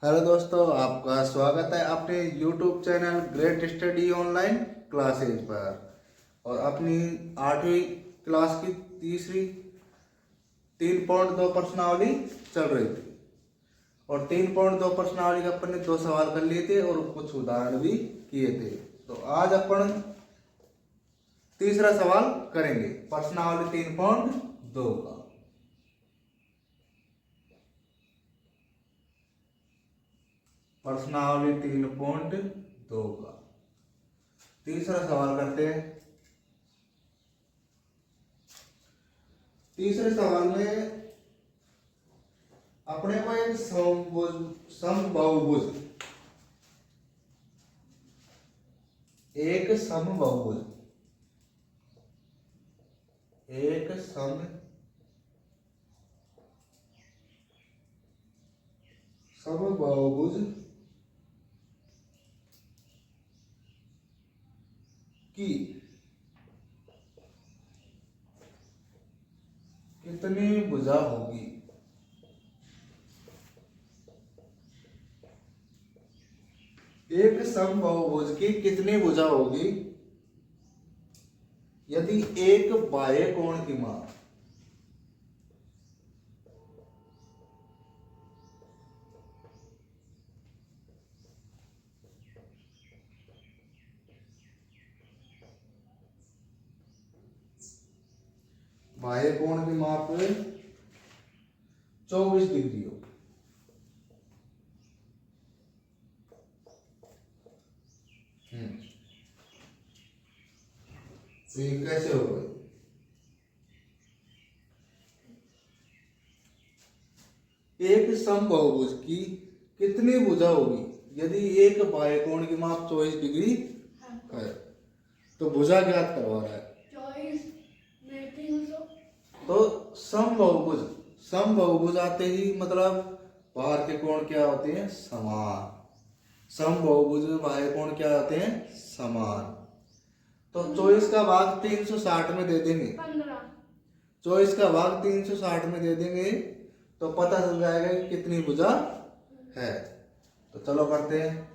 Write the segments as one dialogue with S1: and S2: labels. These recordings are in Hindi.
S1: हेलो दोस्तों, आपका स्वागत है अपने YouTube channel great study online classes पर। और अपनी 8वीं क्लास की तीसरी 3.2 प्रश्नावली चल रही थी। और 3.2 प्रश्नावली का अपन ने 2 सवाल कर लिए थे और कुछ उदाहरण भी किए थे। तो आज अपन तीसरा सवाल करेंगे प्रश्नावली 3.2 का। प्रश्नावली 3.2 का तीसरा सवाल करते हैं। तीसरे सवाल में अपने को एक समबाहुभुज एक समबाहुभुज एक समबाहुभुज की कितनी भुजा होगी। एक समबाहुभुज की कितनी भुजा होगी यदि एक बाह्य कोण की माप बाह्य कोण की माप 24 डिग्री हो। तो ये कैसे होगा? एक समबाहुभुज की कितनी भुजा होगी यदि एक बाह्य कोण की माप 24 डिग्री है। तो भुजा ज्ञात करवा रहा है।
S2: 24 में 300।
S1: तो समबाहुभुज समबाहुभुज आते ही मतलब बाहर के कोण क्या होते हैं? समान। समबाहुभुज में बाह्य कोण क्या होते हैं? समान। तो 24 का भाग 360 में दे देंगे।
S2: 15।
S1: 24 का भाग 360 में दे देंगे तो पता चल जाएगा कि कितनी भुजा है। तो चलो करते हैं।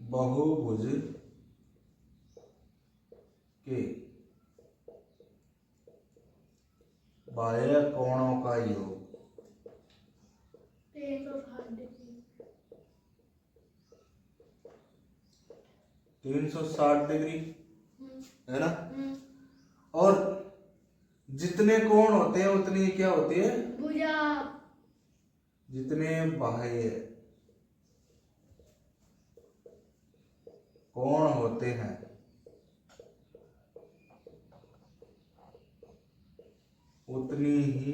S1: बहुभुज के बाह्य कोणों का योग 360 डिग्री है ना। और जितने कोण होते हैं उतनी क्या होती है?
S2: भुजा।
S1: जितने बाह्य कोण होते हैं उतनी ही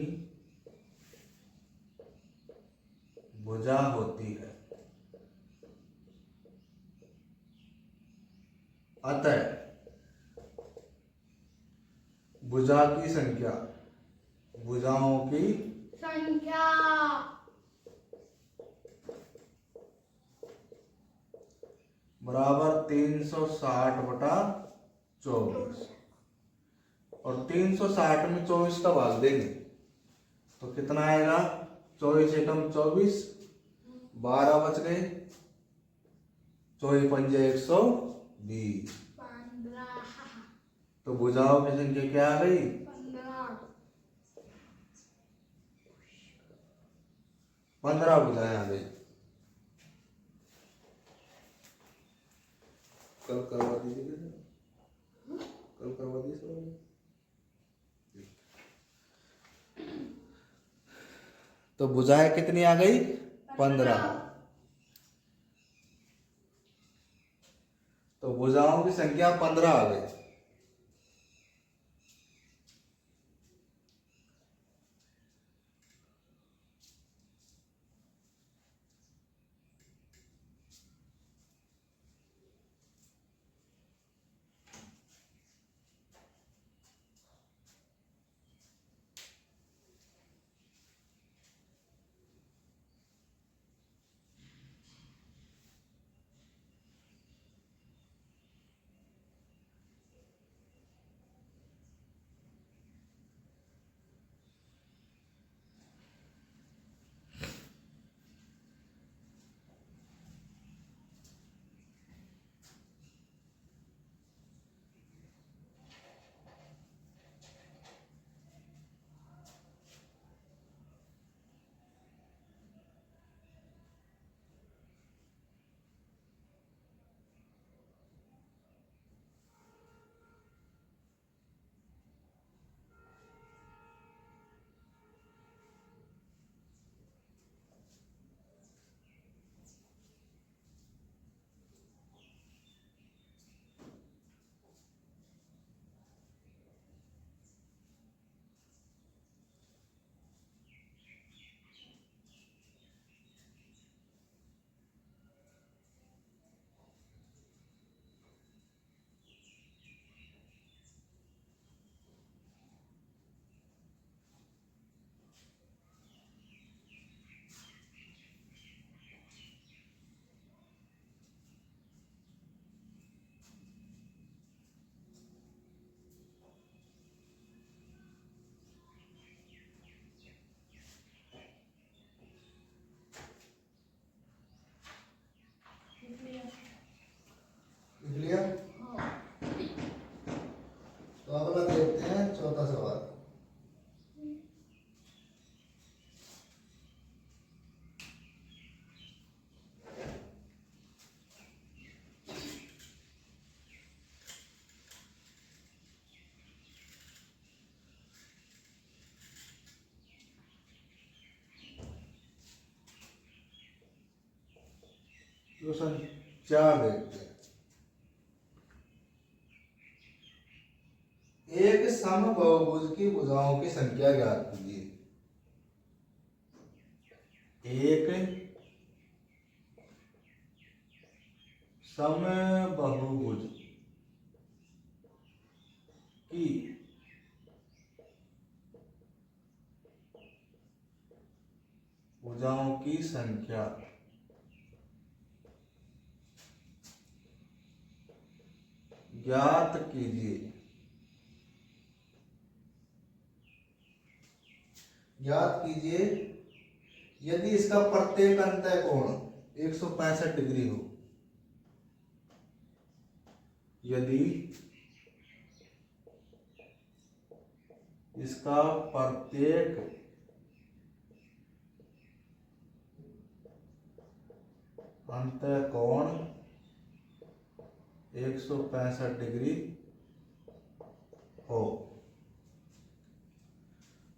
S1: भुजा होती है। अतः भुजा की संख्या भुजाओं की
S2: संख्या
S1: बराबर 360 बटा 24। और 360 में 24 का भाग देंगे तो कितना आएगा? 24 एकम 24, 12 बच गए। 24 पंजे 120।
S2: 15।
S1: तो भुजाओं की संख्या क्या आ गई? 15 भुजाएं आ गई। कल करवा दीजिए, कल करवा दीजिए। तो भुजाएं कितनी आ गई? 15। तो भुजाओं की संख्या 15 आ गई। क्वेश्चन 4 देखते हैं। एक समबाहुभुज की भुजाओं की संख्या ज्ञात कीजिए। एक समबाहुभुज की भुजाओं की संख्या ज्ञात कीजिए। ज्ञात कीजिए यदि इसका प्रत्येक अंतः कोण 165 डिग्री हो। यदि इसका प्रत्येक अंतः कोण 165 डिग्री हो।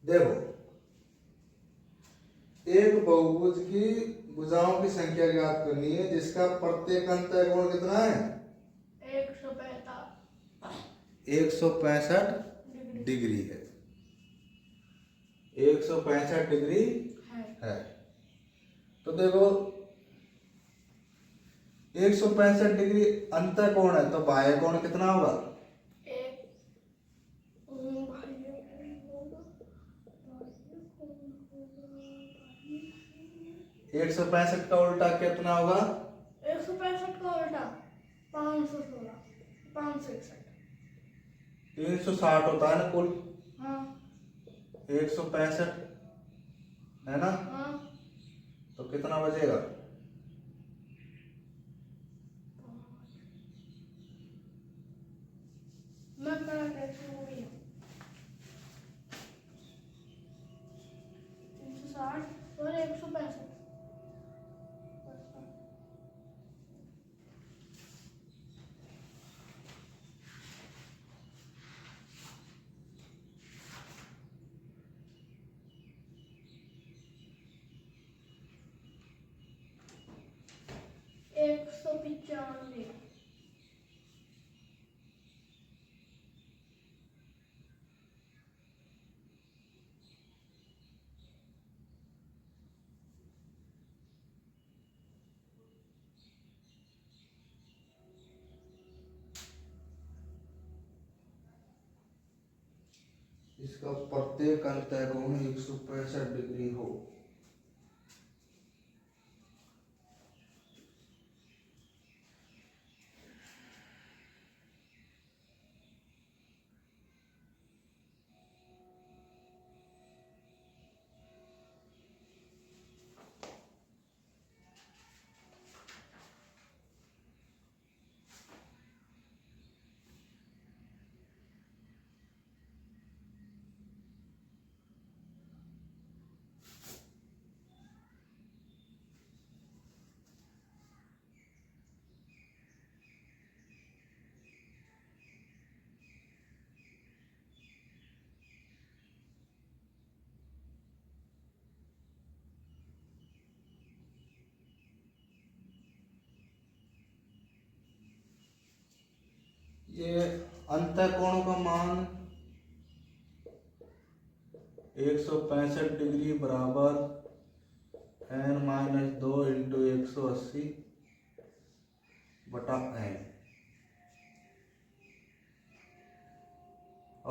S1: देखो, एक बहुभुज की भुजाओं की संख्या ज्ञात करनी है जिसका प्रत्येक अंतः कोण कितना है? 165 डिग्री है। 165 डिग्री है। तो देखो 165 डिग्री अंतः कोण है तो बाह्य कोण कितना होगा? 165 का उल्टा कितना होगा?
S2: 165 का उल्टा 516 561
S1: 360 होता है ना कुल।
S2: हाँ
S1: 165 है ना?
S2: हाँ
S1: तो कितना बचेगा?
S2: मैं करा कैसे हो गई 360 और 165 195
S1: इसका प्रत्येक अंतः कोण 165 डिग्री हो। ये अंतः कोण का मान 165 डिग्री बराबर n-2 इंटू 180 बटा n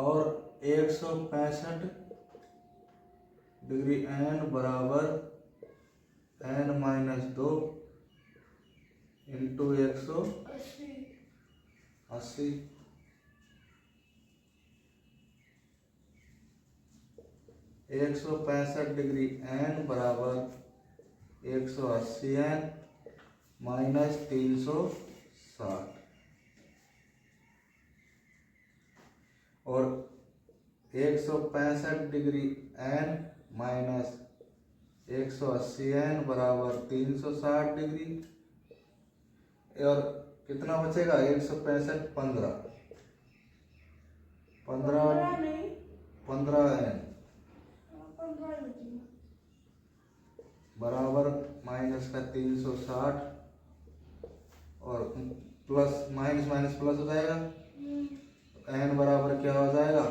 S1: और 165 डिग्री n बराबर n-2 इंटू 180 165 डिग्री n बराबर 180 n माइनस 360 और 165 डिग्री n माइनस 180 n बराबर 360 डिग्री और कितना बचेगा? 165 15 n बराबर माइनस का 360 और प्लस माइनस माइनस प्लस हो जाएगा। n बराबर क्या हो जाएगा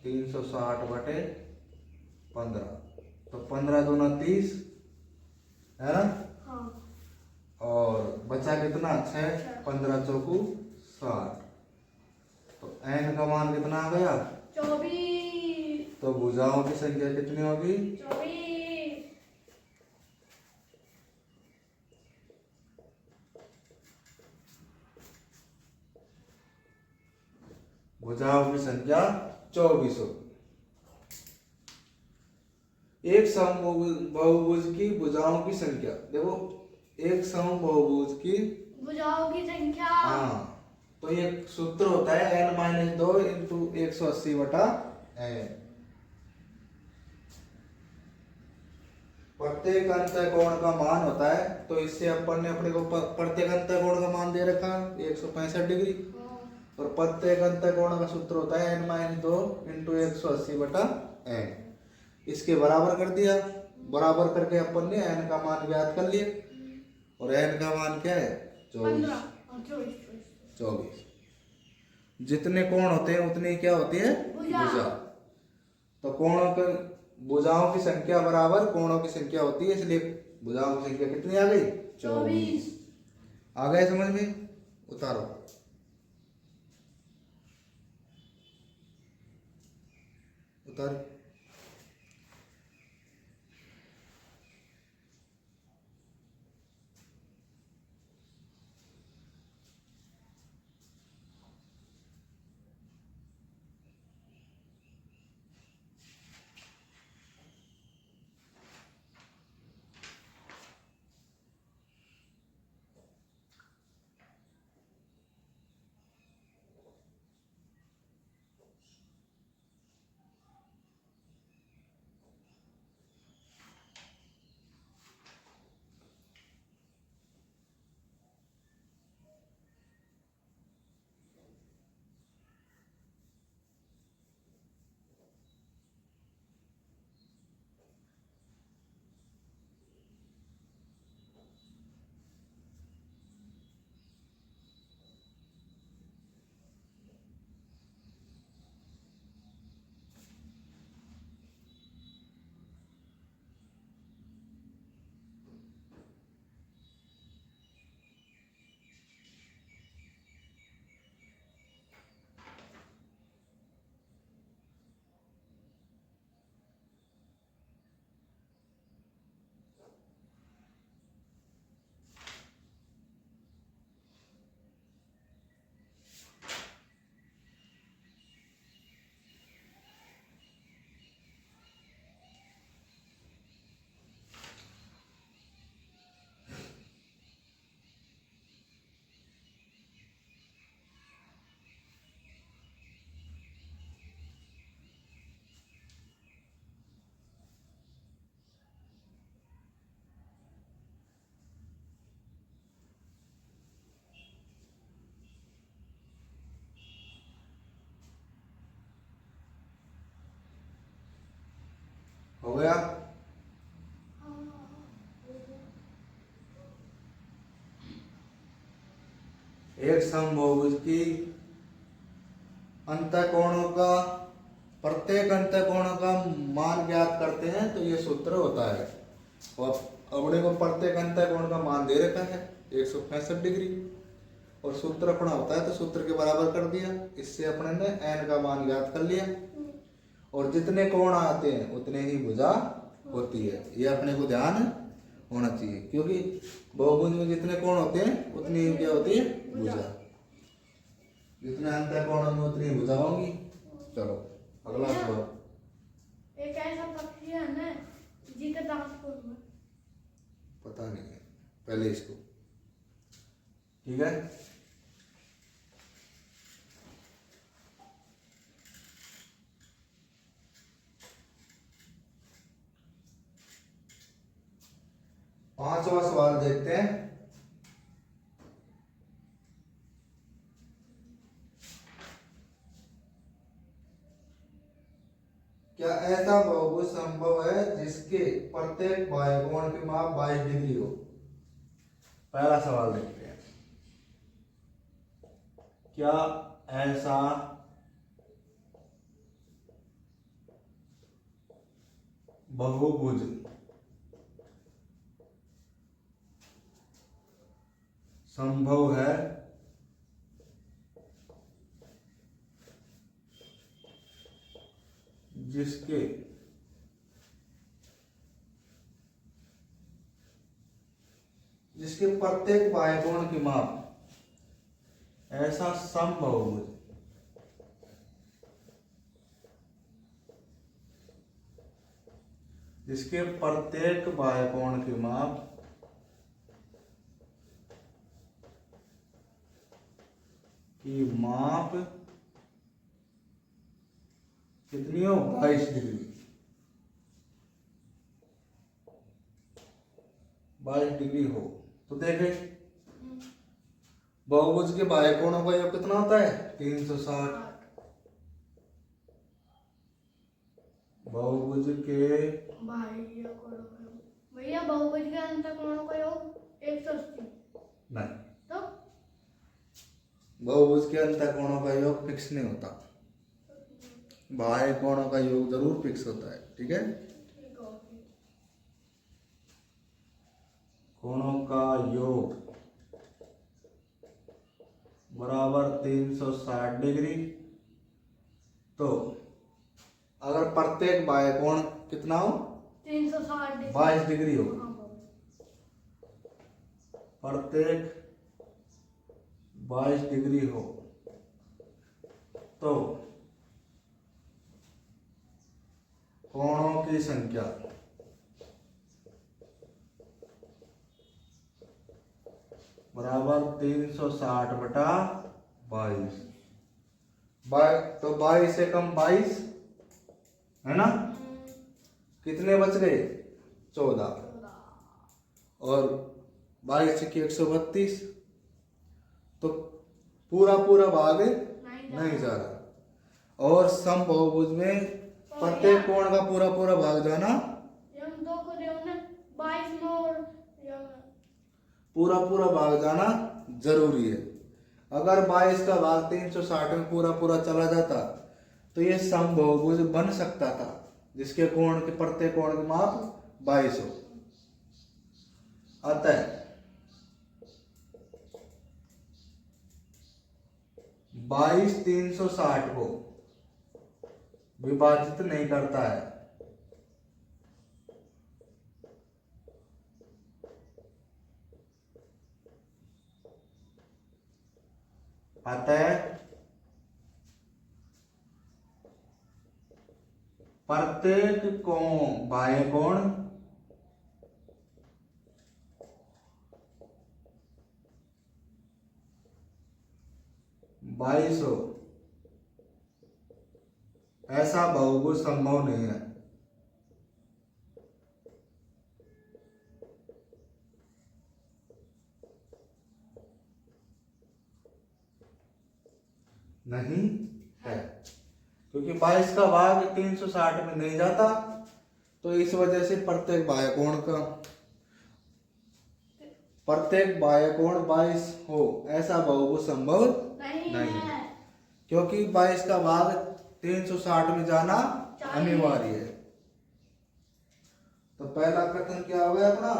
S1: 360/15। तो 15 दूना 30 है ना।
S2: हाँ।
S1: और बचा कितना 6, 15 चौकू 60। तो n का मान कितना आ गया
S2: 24।
S1: तो भुजाओं की संख्या कितनी होगी
S2: 24।
S1: भुजाओं की संख्या 24 होगी। एक समबाहुभुज की भुजाओं की संख्या देखो, एक समबाहुभुज की
S2: भुजाओं की संख्या।
S1: हाँ, तो ये सूत्र होता है n-2 इंटू 180/n। प्रत्येक अंतःकोण का मान होता है, तो इससे अपन ने अपने को प्रत्येक अंतःकोण का मान दे रखा है 165 डिग्री। और प्रत्येक अंतःकोण का सूत्र होता है n-2 इंटू 180/n। इसके बराबर कर दिया, बराबर करके अपन ने n का मान ज्ञात कर लिया। और n का मान क्या है 24। जितने कोण होते हैं उतनी क्या होती है भुजा। तो कोणों के भुजाओं की संख्या बराबर कोणों की संख्या होती है, इसलिए भुजाओं की संख्या कितनी आ गई 24। आ गए समझ में। उतारो। उतारो। हो गया। एक समबाहुभुज की अंतःकोणों का प्रत्येक अंतःकोण का मान ज्ञात करते हैं, तो ये सूत्र होता है। और अपने को प्रत्येक अंतःकोण का मान दे रखा है 165 डिग्री, और सूत्र अपना होता है, तो सूत्र के बराबर कर दिया। इससे अपने ने n का मान ज्ञात कर लिया। और जितने कोण आते हैं उतने ही भुजा होती है, ये अपने को ध्यान होना चाहिए, क्योंकि बहुभुज में जितने कोण होते हैं उतनी ही क्या होती है भुजा। जितने अंतःकोण में उतनी भुजा होंगी। चलो अगला सवाल।
S2: एक ऐसा पक्षी है ना जिसके दांत कौन है?
S1: पता नहीं है, पहले इसको ठीक है। पांचवा सवाल देखते हैं। क्या ऐसा बहुभुज संभव है जिसके प्रत्येक बाह्यकोण की माप 22 डिग्री हो? पहला सवाल देखते हैं। क्या ऐसा बहुभुज संभव है जिसके प्रत्येक बाह्य कोण की माप ऐसा समबहुभुज जिसके प्रत्येक बाह्य कोण की माप कितनी हो 22 डिग्री 22 डिग्री हो। तो देखें बहुभुज के बाह्य कोणों का योग कितना होता है 360। बहुभुज के
S2: बाह्य कोणों का योग भैया बहुभुज के अंतःकोणों का योग 180
S1: नहीं,
S2: तो
S1: बहुभुज के अंतःकोणों का योग फिक्स नहीं होता, बाह्य कोणों का योग जरूर फिक्स होता है। ठीक है, कोणों का योग बराबर 360 डिग्री। तो अगर प्रत्येक बाह्य कोण कितना हो
S2: 360 डिग्री
S1: 22 डिग्री हो, प्रत्येक 22 डिग्री हो तो कोणों की संख्या बराबर 360 बटा 22। तो 22 से कम 22 है ना, कितने बच गए 14 और 22 की 132। तो पूरा पूरा भाग नहीं जा रहा। और समबहुभुज में प्रत्येक कोण का पूरा पूरा भाग जाना पूरा पूरा भाग जाना जरूरी है। अगर 22 का भाग 360 में पूरा पूरा चला जाता तो ये समबहुभुज बन सकता था जिसके कोण के प्रत्येक कोण की माप 22 हो। अतः 22 360 को विभाजित नहीं करता है। अतः प्रत्येक कोण बाह्य कोण बाईस हो ऐसा बहुभुज संभव नहीं है। नहीं है क्योंकि 22 का भाग 360 में नहीं जाता, तो इस वजह से प्रत्येक बाह्य कोण 22 हो ऐसा बहुभुज संभव नहीं है क्योंकि 22 का भाग 360 में जाना अनिवार्य है। तो पहला कथन क्या हो गया अपना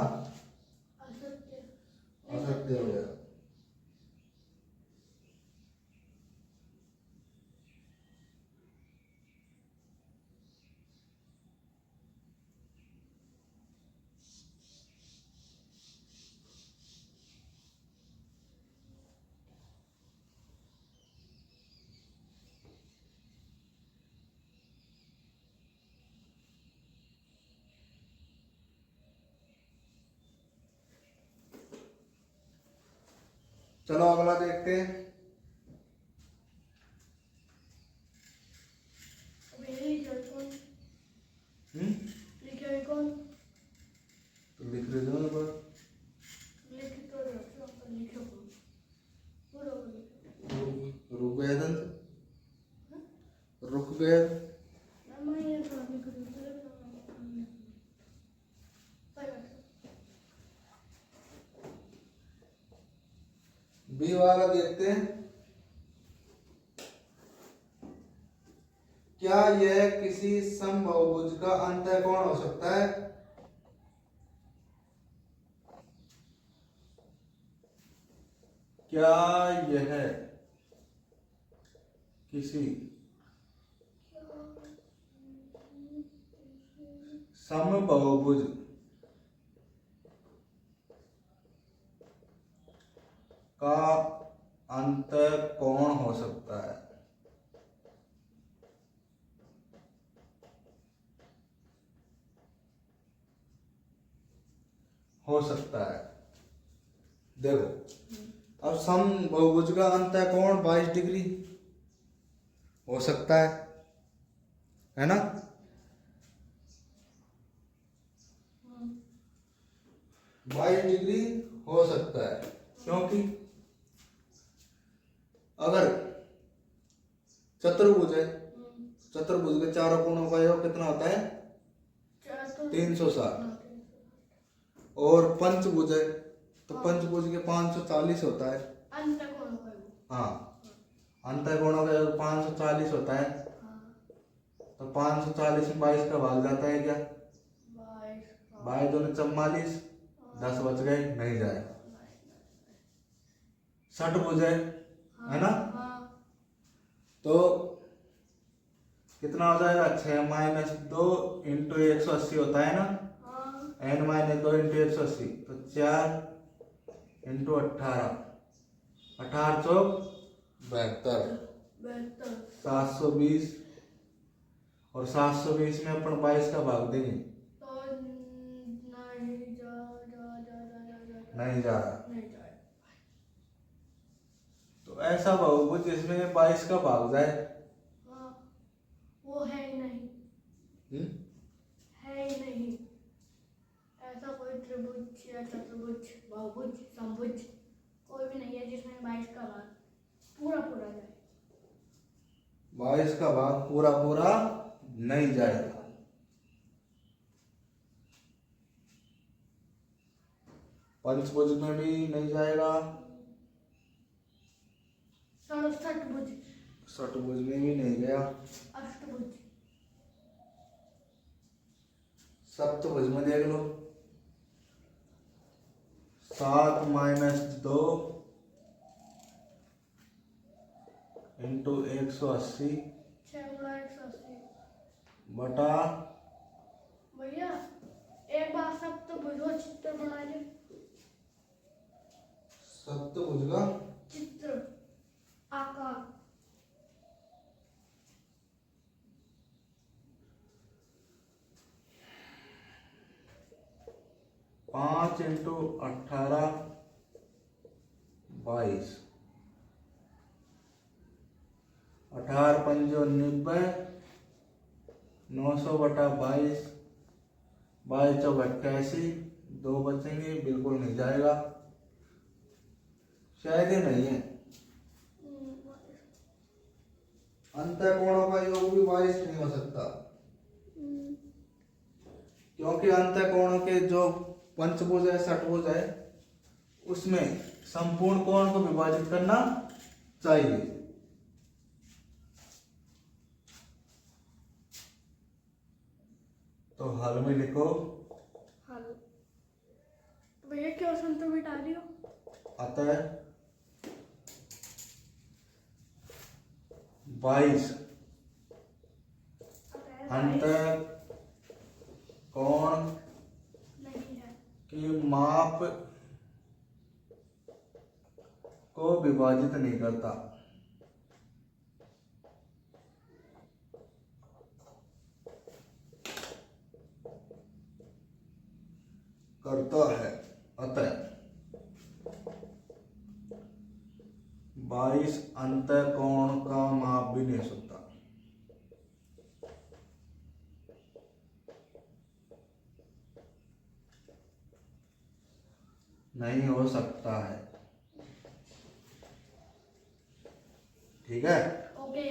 S1: असत्य हो गया। चलो अगला देखते हैं। तो लिख रहे हो ना पर रुक गया रुक गया बी वाला देखते हैं। क्या यह किसी समबाहुभुज का अंतःकोण हो सकता है? क्या यह किसी समबाहुभुज का अंतःकोण हो सकता है? हो सकता है। देखो, अब समबाहुभुज का अंतःकोण 22 डिग्री हो सकता है ना? 22 डिग्री हो सकता है, क्योंकि अगर चतुर्भुज है, चतुर्भुज के चारों कोणों का योग कितना होता है? 360। और पंचभुज है तो पंचभुज के 540 होता है।
S2: अंतःकोण का योग।
S1: हाँ, अंतःकोणों का योग 540 होता है। तो 540 में 22 का भाग जाता है क्या? 22 दूनी 44, 10 बच गए, नहीं जाएगा। षटभुज है ना? तो कितना हो जाएगा? 6-2 इंटू 180 होता है ना? n-2 इंटू 180, तो 4 इंटू 18, 18 चौक 72, 720। और 720 में अपन 22 का भाग देंगे
S2: तो
S1: नहीं जा रहा। तो ऐसा बहुभुज जिसमें 22 का भाग जाए,
S2: वो है ही नहीं। है ही नहीं ऐसा कोई त्रिभुज या चतुर्भुज, बहुभुज, समभुज कोई भी नहीं है जिसमें 22 का भाग पूरा पूरा जाए।
S1: 22 का भाग पूरा पूरा नहीं जाएगा। पंचभुज में भी नहीं जाएगा,
S2: षटभुज,
S1: षटभुज में भी नहीं गया,
S2: अष्टभुज,
S1: सप्तभुज में देख लो, 7-2 इंटू 180 बटा।
S2: भैया एक बार सप्तभुज का चित्र बना दे।
S1: सप्तभुज का
S2: चित्र, आकार।
S1: 5 इंटू 18 22, 18 पंजो 90, 900 बटा 22, 22 चौक 88, 2 बचेंगे, बिल्कुल नहीं जाएगा, शायद ही नहीं है। अंतःकोणों का योग भी 22 नहीं हो सकता, क्योंकि अंतःकोणों के जो पंचभुज है, षटभुज है, उसमें संपूर्ण कोण को विभाजित करना चाहिए। तो हल में लिखो।
S2: हल भैया क्वेश्चन तो मिटा दियो।
S1: अतः 22 अंतःकोण की माप को विभाजित नहीं करता। करता है, अतः 22 अंतःकोण का माप भी नहीं हो सकता। नहीं हो सकता है, ठीक है?
S2: ओके।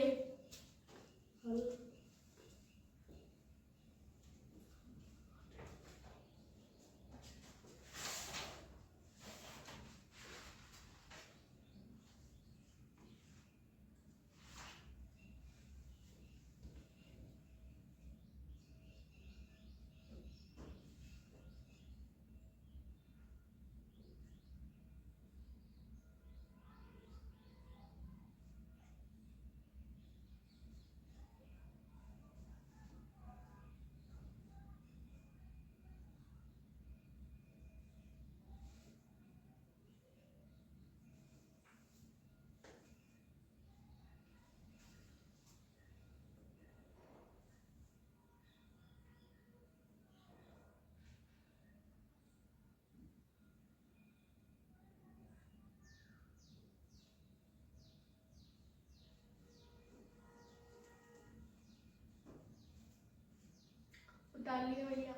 S2: डालिए भैया।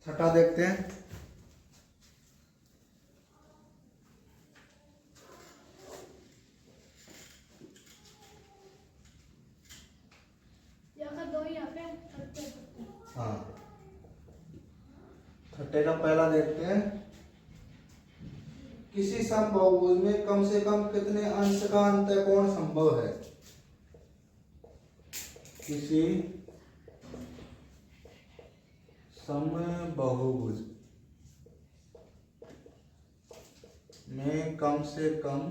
S1: छठा देखते हैं।
S2: यहाँ दो ही आते हैं, छठे छठे।
S1: हाँ, छठे का पहला देखते हैं। किसी समबाहुभुज में कम से कम कितने अंश का अंतःकोण संभव है? किसी समबाहुभुज में कम से कम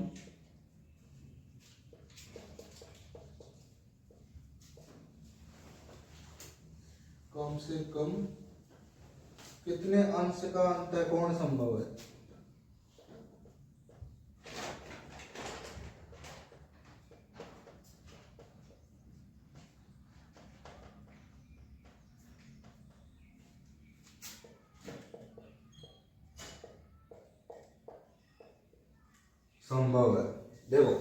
S1: कितने अंश का अंतःकोण संभव है? संभव है। देखो,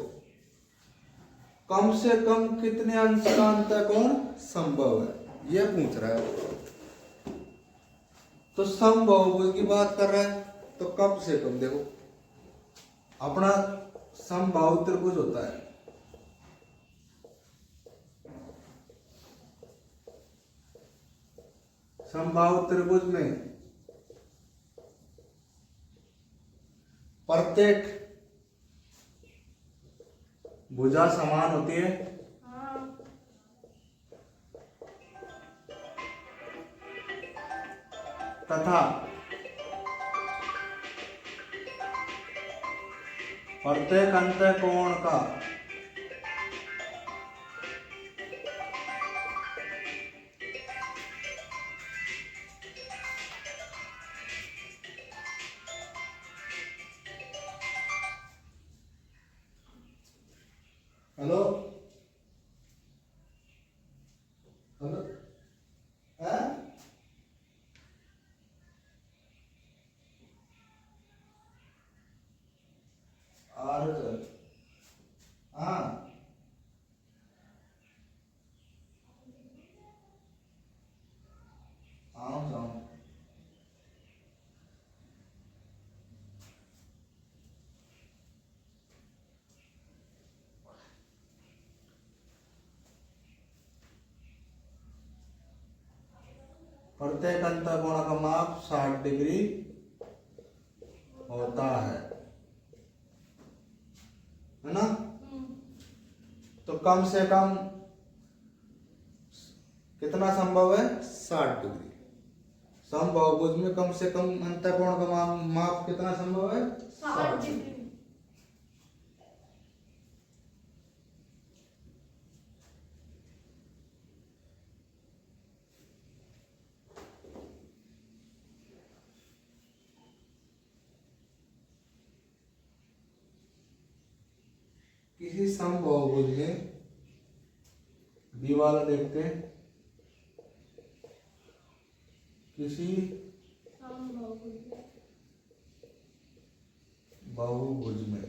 S1: कम से कम कितने अंश का अंतःकोण संभव है, यह पूछ रहा है। तो समबाहुभुज की बात कर रहा है, तो कम से कम देखो, अपना समबाहु त्रिभुज होता है। समबाहु त्रिभुज में प्रत्येक भुजा समान होती है।
S2: हाँ।
S1: तथा प्रत्येक अंतःकोण का हेलो हेलो है और हाँ, आओ जाओ। प्रत्येक अंतःकोण का माप 60 डिग्री होता है ना? तो कम से कम कितना संभव है? 60 डिग्री। समबाहुभुज में कम से कम अंतःकोण का माप कितना संभव है?
S2: 60 डिग्री।
S1: किसी समबाहुभुज में बी वाला देखते हैं। किसी बहुभुज में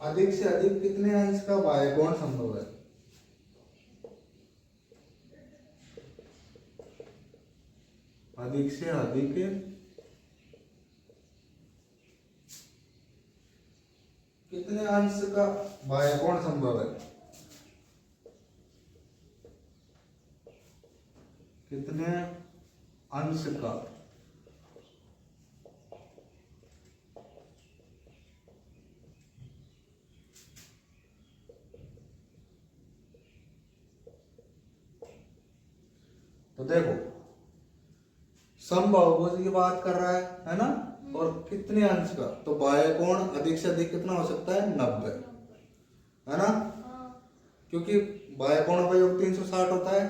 S1: अधिक से अधिक कितने अंश का बाह्यकोण संभव है? अधिक से अधिक कितने अंश का बाह्यकोण संभव है? कितने अंश का तो देखो, समबाहुभुज की बात कर रहा है ना? और कितने अंश का, तो बाह्यकोण अधिक से अधिक कितना हो सकता है? 90, है ना? क्योंकि बाह्य कोणों का योग 360 होता है।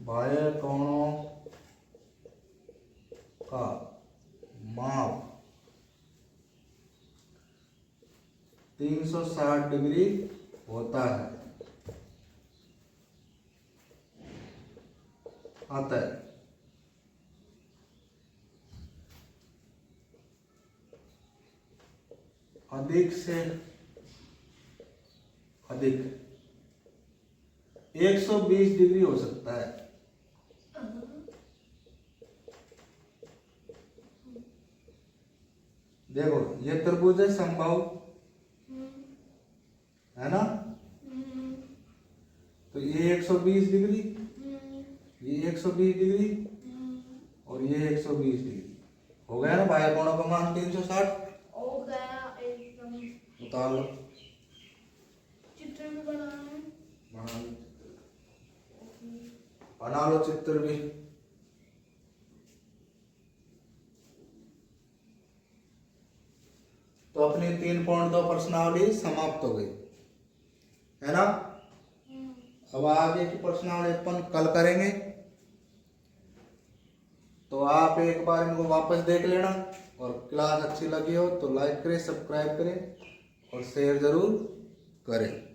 S1: बाह्य कोणों का माप 360 डिग्री होता है। अतः अधिक से अधिक 120 डिग्री हो सकता है। देखो ये त्रिभुज है समबाहु, है ना। तो ये 120 डिग्री, ये 120 डिग्री और ये 120 डिग्री हो गया ना। बाह्य कोणों का मान 360
S2: हो गया एकदम।
S1: उतार लो।
S2: चित्र भी बनाना है।
S1: बना लो चित्र भी। तो अपनी 3.2 प्रश्नावली समाप्त हो गई, है ना। अब आगे की प्रश्नावली अपन कल करेंगे, तो आप एक बार इनको वापस देख लेना। और क्लास अच्छी लगी हो तो लाइक करें, सब्सक्राइब करें और शेयर जरूर करें।